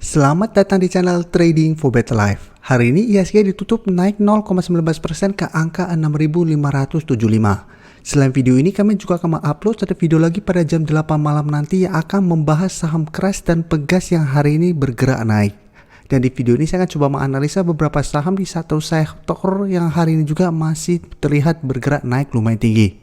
Selamat datang di channel Trading for Better Life. Hari ini IHSG ditutup naik 0,19% ke angka 6.575. Selain video ini, kami juga akan mengupload satu video lagi pada jam 8 malam nanti yang akan membahas saham Crash dan Pegas yang hari ini bergerak naik. Dan di video ini saya akan coba menganalisa beberapa saham di satu sektor yang hari ini juga masih terlihat bergerak naik lumayan tinggi.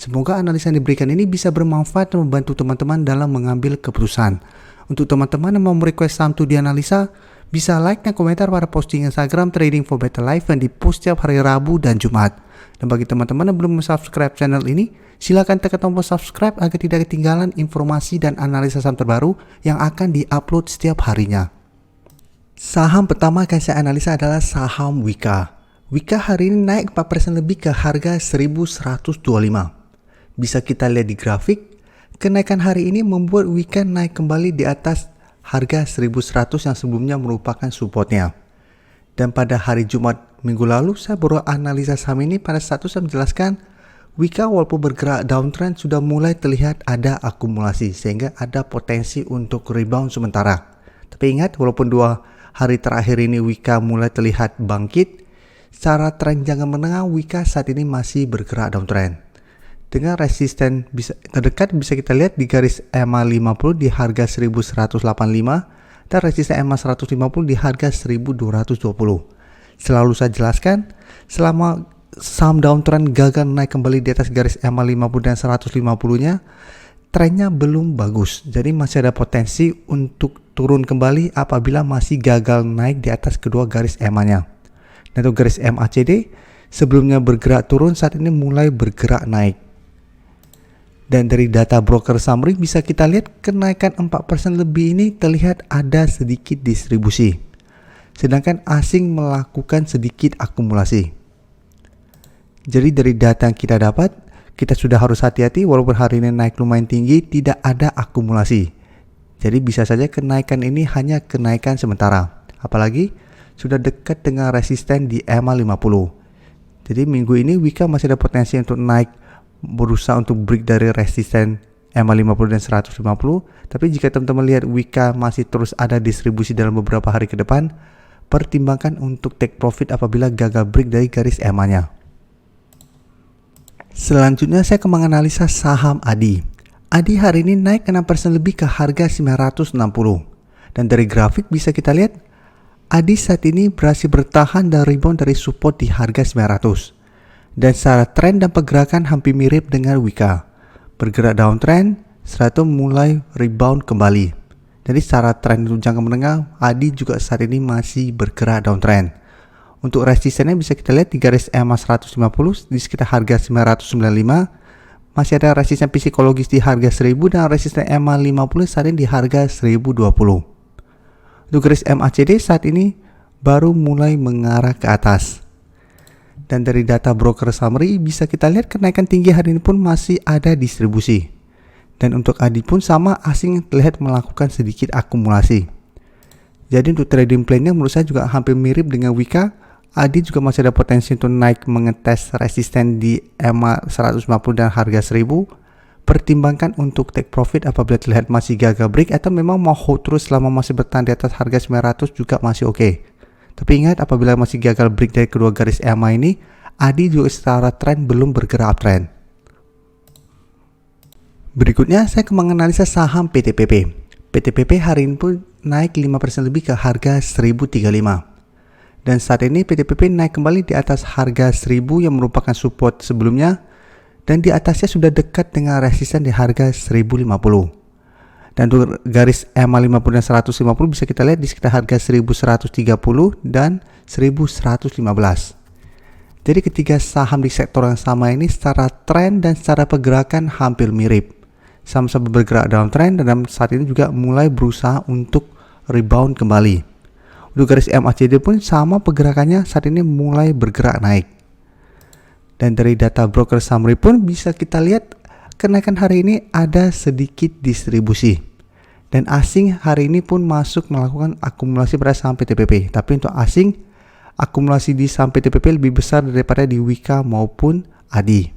Semoga analisa yang diberikan ini bisa bermanfaat dan membantu teman-teman dalam mengambil keputusan. Untuk teman-teman yang mau request saham itu dianalisa, bisa like dan komentar pada posting Instagram Trading for Better Life yang dipost setiap hari Rabu dan Jumat. Dan bagi teman-teman yang belum subscribe channel ini, silakan tekan tombol subscribe agar tidak ketinggalan informasi dan analisa saham terbaru yang akan diupload setiap harinya. Saham pertama yang saya analisa adalah saham Wika. Wika hari ini naik 4% lebih ke harga 1125. Bisa kita lihat di grafik. Kenaikan hari ini membuat Wika naik kembali di atas harga 1100 yang sebelumnya merupakan supportnya. Dan pada hari Jumat minggu lalu saya baru analisa saham ini. Pada saat itu saya menjelaskan Wika walaupun bergerak downtrend sudah mulai terlihat ada akumulasi sehingga ada potensi untuk rebound sementara. Tapi ingat, walaupun 2 hari terakhir ini Wika mulai terlihat bangkit, secara tren jangka menengah Wika saat ini masih bergerak downtrend. Dengan resisten terdekat bisa kita lihat di garis EMA 50 di harga 1185 dan resisten EMA 150 di harga 1220. Selalu saya jelaskan, selama saham downtrend gagal naik kembali di atas garis EMA 50 dan 150-nya, trennya belum bagus. Jadi masih ada potensi untuk turun kembali apabila masih gagal naik di atas kedua garis EMA-nya. Dan untuk garis MACD sebelumnya bergerak turun, saat ini mulai bergerak naik. Dan dari data broker summary bisa kita lihat kenaikan 4% lebih ini terlihat ada sedikit distribusi. Sedangkan asing melakukan sedikit akumulasi. Jadi dari data yang kita dapat, kita sudah harus hati-hati walaupun hari ini naik lumayan tinggi, tidak ada akumulasi. Jadi bisa saja kenaikan ini hanya kenaikan sementara. Apalagi sudah dekat dengan resisten di EMA 50. Jadi minggu ini Wika masih ada potensi untuk naik, berusaha untuk break dari resisten EMA 50 dan 150. Tapi jika teman-teman lihat Wika masih terus ada distribusi dalam beberapa hari ke depan, pertimbangkan untuk take profit apabila gagal break dari garis EMA-nya. Selanjutnya saya akan menganalisa saham ADI. ADI hari ini naik 6% lebih ke harga 960. Dan dari grafik bisa kita lihat ADI saat ini berhasil bertahan dan rebound dari support di harga 900. Dan secara tren dan pergerakan hampir mirip dengan Wika. Bergerak downtrend, setelah itu mulai rebound kembali. Jadi secara tren untuk jangka menengah, ADI juga saat ini masih bergerak downtrend. Untuk resistennya bisa kita lihat di garis EMA 150 di sekitar harga 995. Masih ada resisten psikologis di harga 1000 dan resisten EMA 50 saat ini di harga 1020. Untuk garis MACD saat ini baru mulai mengarah ke atas. Dan dari data broker summary bisa kita lihat kenaikan tinggi hari ini pun masih ada distribusi. Dan untuk ADI pun sama, asing terlihat melakukan sedikit akumulasi. Jadi untuk trading plan-nya menurut saya juga hampir mirip dengan Wika. ADI juga masih ada potensi untuk naik mengetes resisten di EMA 150 dan harga 1000. Pertimbangkan untuk take profit apabila terlihat masih gagal break atau memang mau hold terus selama masih bertahan di atas harga 900 juga masih oke. Tapi ingat, apabila masih gagal break dari kedua garis EMA ini, ADI juga secara tren belum bergerak uptrend. Berikutnya saya akan menganalisa saham PTPP. PTPP hari ini pun naik 5% lebih ke harga 1035. Dan saat ini PTPP naik kembali di atas harga 1000 yang merupakan support sebelumnya. Dan di atasnya sudah dekat dengan resisten di harga 1050. Dan untuk garis EMA 50 dan 150 bisa kita lihat di sekitar harga 1130 dan 1115. Jadi ketiga saham di sektor yang sama ini secara tren dan secara pergerakan hampir mirip. Sama-sama bergerak downtrend dan saat ini juga mulai berusaha untuk rebound kembali. Untuk garis MACD pun sama pergerakannya, saat ini mulai bergerak naik. Dan dari data broker summary pun bisa kita lihat kenaikan hari ini ada sedikit distribusi. Dan asing hari ini pun masuk melakukan akumulasi pada saham PTPP. Tapi untuk asing, akumulasi di saham PTPP lebih besar daripada di Wika maupun ADI.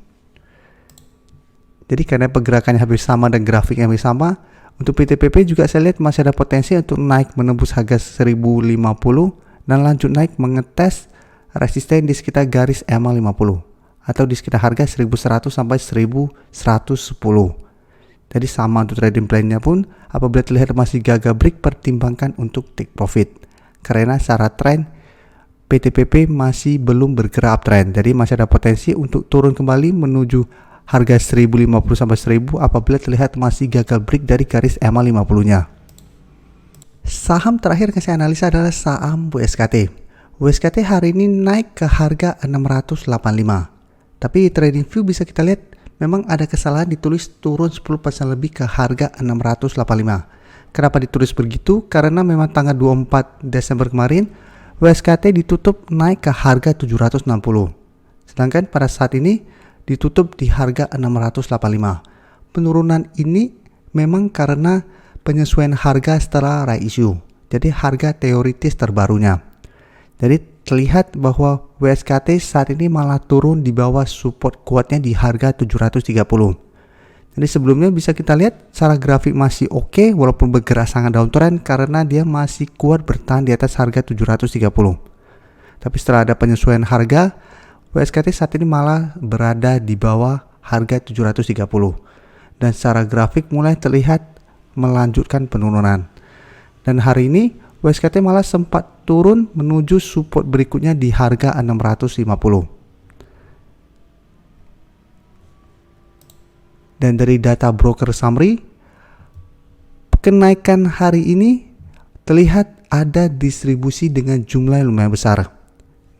Jadi karena pergerakannya hampir sama dan grafiknya hampir sama, Untuk PTPP juga saya lihat masih ada potensi untuk naik menembus harga 1050 dan lanjut naik mengetes resisten di sekitar garis EMA 50 atau di sekitar harga 1100 sampai 1110. Jadi sama untuk trading plan-nya pun, apabila terlihat masih gagal break, pertimbangkan untuk take profit. Karena secara tren PTPP masih belum bergerak uptrend, jadi masih ada potensi untuk turun kembali menuju harga 1050 sampai 1000 apabila terlihat masih gagal break dari garis EMA 50-nya. Saham terakhir yang saya analisa adalah saham WSKT. WSKT hari ini naik ke harga 685. Tapi trading view bisa kita lihat memang ada kesalahan, ditulis turun 10% lebih ke harga 685. Kenapa ditulis begitu? Karena memang tanggal 24 Desember kemarin WSKT ditutup naik ke harga 760. Sedangkan pada saat ini ditutup di harga 685. Penurunan ini memang karena penyesuaian harga setelah right issue. Jadi harga teoritis terbarunya. Jadi terlihat bahwa WSKT saat ini malah turun di bawah support kuatnya di harga 730. Jadi sebelumnya bisa kita lihat secara grafik masih oke walaupun bergerak sangat downtrend karena dia masih kuat bertahan di atas harga 730. Tapi setelah ada penyesuaian harga, WSKT saat ini malah berada di bawah harga 730 dan secara grafik mulai terlihat melanjutkan penurunan. Dan hari ini WSKT malah sempat turun menuju support berikutnya di harga 650. Dan dari data broker summary, kenaikan hari ini terlihat ada distribusi dengan jumlah yang lumayan besar.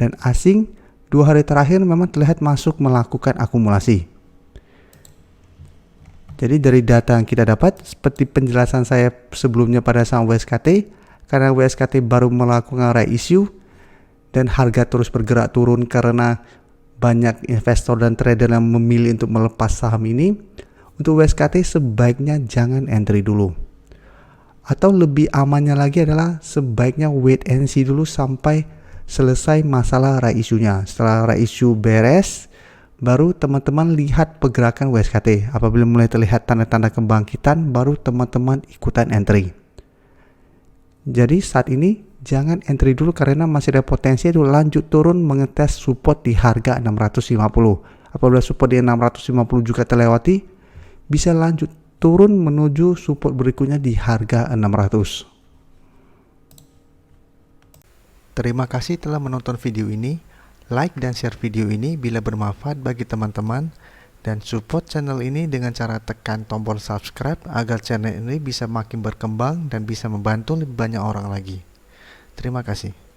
Dan asing 2 hari terakhir memang terlihat masuk melakukan akumulasi. Jadi dari data yang kita dapat, seperti penjelasan saya sebelumnya pada saham WSKT, karena WSKT baru melakukan right issue dan harga terus bergerak turun karena banyak investor dan trader yang memilih untuk melepas saham ini, untuk WSKT sebaiknya jangan entry dulu. Atau lebih amannya lagi adalah sebaiknya wait and see dulu sampai selesai masalah right issue-nya. Setelah right issue beres, baru teman-teman lihat pergerakan WSKT. Apabila mulai terlihat tanda-tanda kebangkitan, baru teman-teman ikutan entry. Jadi saat ini jangan entry dulu karena masih ada potensi itu lanjut turun mengetes support di harga 650. Apabila support di 650 juga terlewati, bisa lanjut turun menuju support berikutnya di harga 600. Terima kasih telah menonton video ini. Like dan share video ini bila bermanfaat bagi teman-teman, dan support channel ini dengan cara tekan tombol subscribe agar channel ini bisa makin berkembang dan bisa membantu lebih banyak orang lagi. Terima kasih.